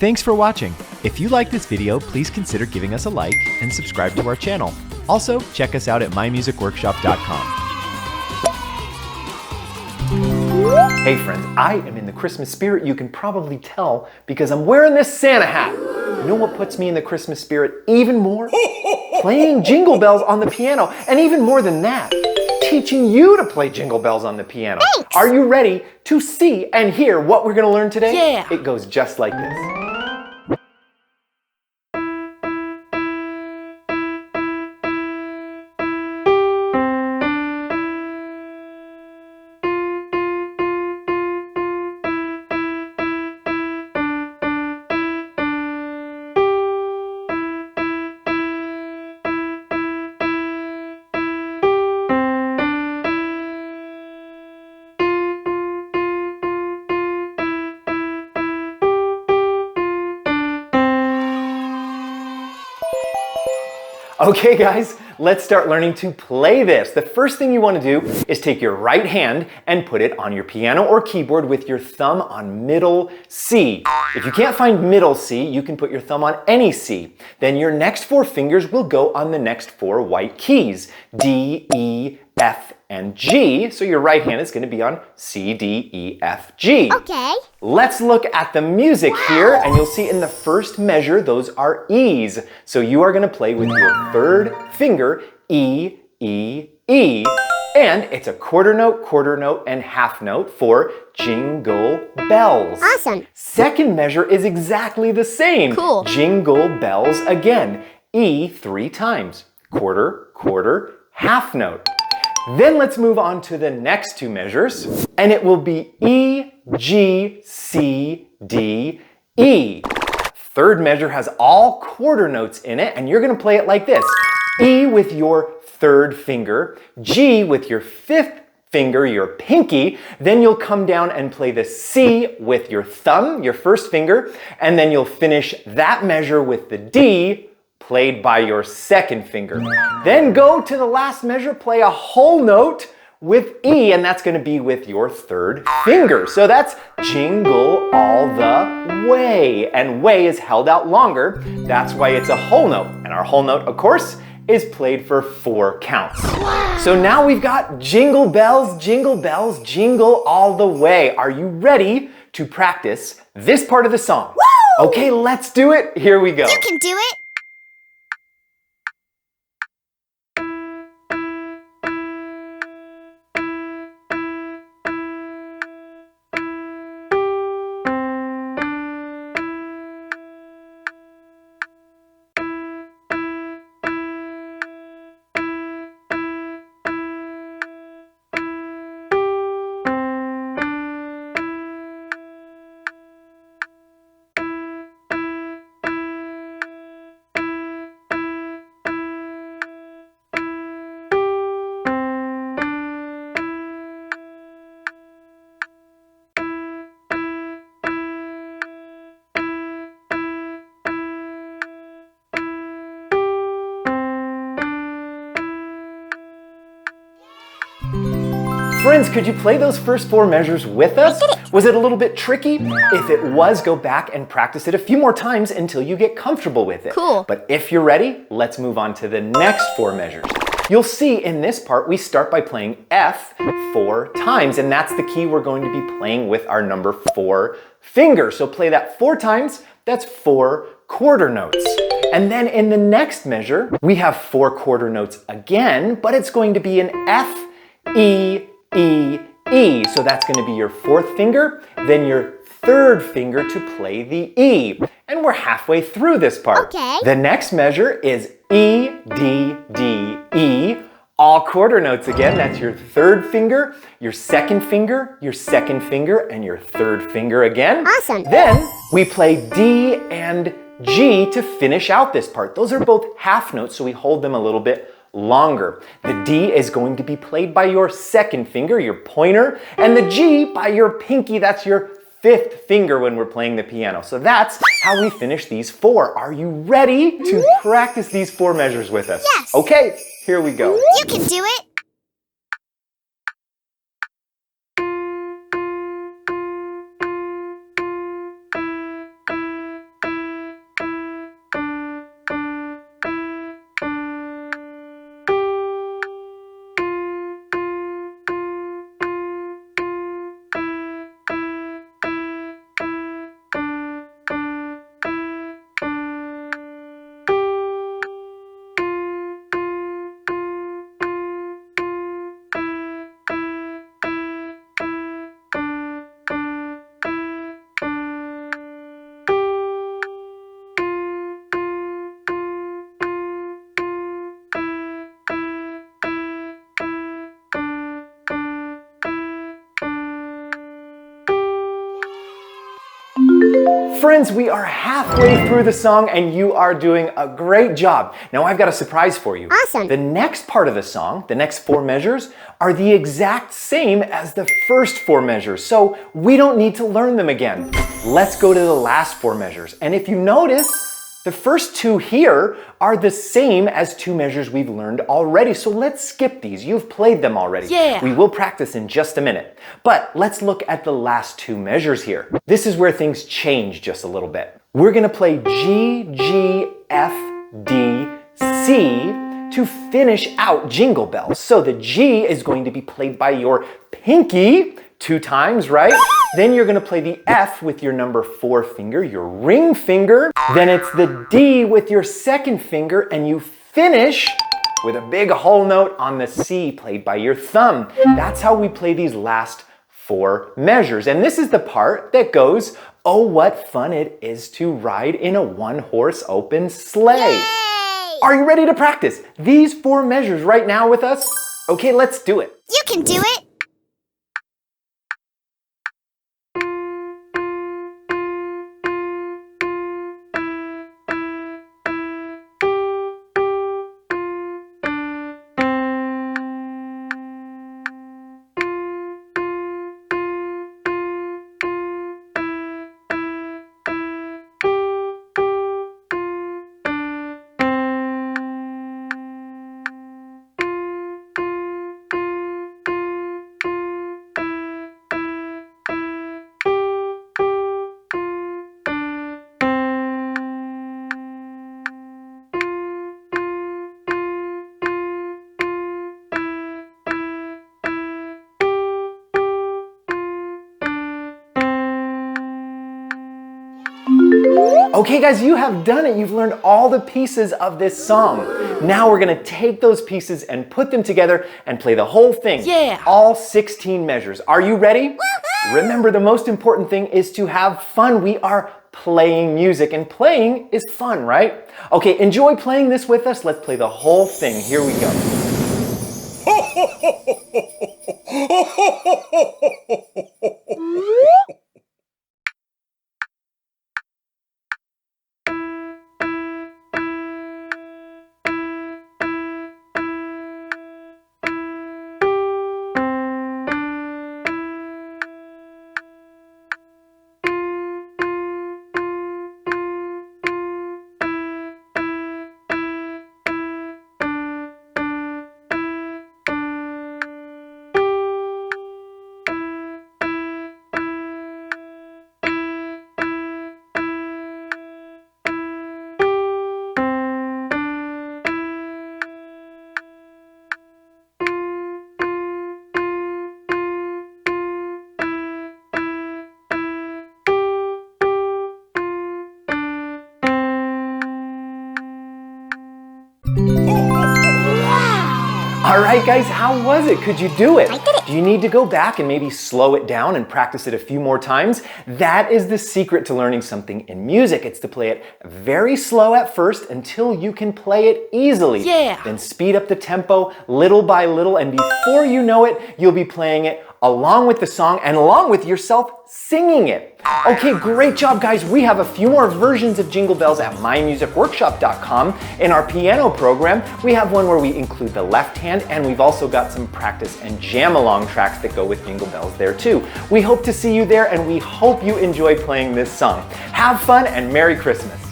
Thanks for watching. If you like this video, please consider giving us a like and subscribe to our channel. Also, check us out at mymusicworkshop.com. Hey friends, I am in the Christmas spirit. You can probably tell because I'm wearing this Santa hat. You know what puts me in the Christmas spirit even more? Playing Jingle Bells on the piano, and even more than that, teaching you to play Jingle Bells on the piano. Thanks. Are you ready to see and hear what we're gonna learn today? Yeah. It goes just like this. Okay guys, let's start learning to play this. The first thing you want to do is take your right hand and put it on your piano or keyboard with your thumb on middle C. If you can't find middle C, you can put your thumb on any C. Then your next four fingers will go on the next four white keys, D, E, F, and G. So your right hand is going to be on C, D, E, F, G. Okay. Let's look at the music here, and you'll see in the first measure, those are E's. So you are going to play with your third finger, E, E, E. And it's a quarter note, and half note for Jingle Bells. Awesome. Second measure is exactly the same. Cool. Jingle Bells again. E 3 times. Quarter, half note. Then let's move on to the next two measures, and it will be E, G, C, D, E. Third measure has all quarter notes in it, and you're gonna play it like this. E with your third finger, G with your fifth finger, your pinky, then you'll come down and play the C with your thumb, your first finger, and then you'll finish that measure with the D, played by your second finger. Then go to the last measure, play a whole note with E, and that's gonna be with your third finger. So that's Jingle All the Way. And way is held out longer. That's why it's a whole note. And our whole note, of course, is played for 4 counts. Wow. So now we've got Jingle Bells, jingle all the way. Are you ready to practice this part of the song? Woo! Okay, let's do it. Here we go. You can do it. Friends, could you play those first 4 measures with us? Was it a little bit tricky? If it was, go back and practice it a few more times until you get comfortable with it. Cool. But if you're ready, let's move on to the next 4 measures. You'll see in this part, we start by playing F 4 times, and that's the key we're going to be playing with our number 4 finger. So play that 4 times, that's 4 quarter notes. And then in the next measure, we have 4 quarter notes again, but it's going to be an F, E, E, E. So that's going to be your 4th finger, then your 3rd finger to play the E. And we're halfway through this part. Okay. The next measure is E, D, D, E. All quarter notes again. That's your 3rd finger, your 2nd finger, your 2nd finger, and your 3rd finger again. Awesome. Then we play D and G to finish out this part. Those are both half notes, so we hold them a little bit longer. The D is going to be played by your 2nd finger, your pointer, and the G by your pinky. That's your 5th finger when we're playing the piano. So that's how we finish these 4. Are you ready to practice these 4 measures with us? Yes. Okay, here we go. You can do it. Friends, we are halfway through the song and you are doing a great job. Now I've got a surprise for you. Awesome. The next part of the song, the next 4 measures, are the exact same as the first 4 measures, so we don't need to learn them again. Let's go to the last 4 measures. And if you notice, the first 2 here are the same as 2 measures we've learned already, so let's skip these. You've played them already. Yeah. We will practice in just a minute. But let's look at the last 2 measures here. This is where things change just a little bit. We're gonna play G, G, F, D, C to finish out Jingle Bells. So the G is going to be played by your pinky 2 times, right? Then you're gonna play the F with your number 4 finger, your ring finger. Then it's the D with your second finger, and you finish with a big whole note on the C played by your thumb. That's how we play these last 4 measures. And this is the part that goes, oh, what fun it is to ride in a 1-horse open sleigh. Yay! Are you ready to practice these 4 measures right now with us? Okay, let's do it. You can do it. Okay guys, you have done it. You've learned all the pieces of this song. Now we're gonna take those pieces and put them together and play the whole thing. Yeah. All 16 measures. Are you ready? Remember, the most important thing is to have fun. We are playing music, and playing is fun, right? Okay, enjoy playing this with us. Let's play the whole thing. Here we go. All right, guys, how was it? Could you do it? I did it. Do you need to go back and maybe slow it down and practice it a few more times? That is the secret to learning something in music. It's to play it very slow at first until you can play it easily. Yeah. Then speed up the tempo little by little, and before you know it, you'll be playing it along with the song and along with yourself singing it. Okay, great job, guys. We have a few more versions of Jingle Bells at mymusicworkshop.com. In our piano program, we have one where we include the left hand, and we've also got some practice and jam along tracks that go with Jingle Bells there too. We hope to see you there, and we hope you enjoy playing this song. Have fun and Merry Christmas.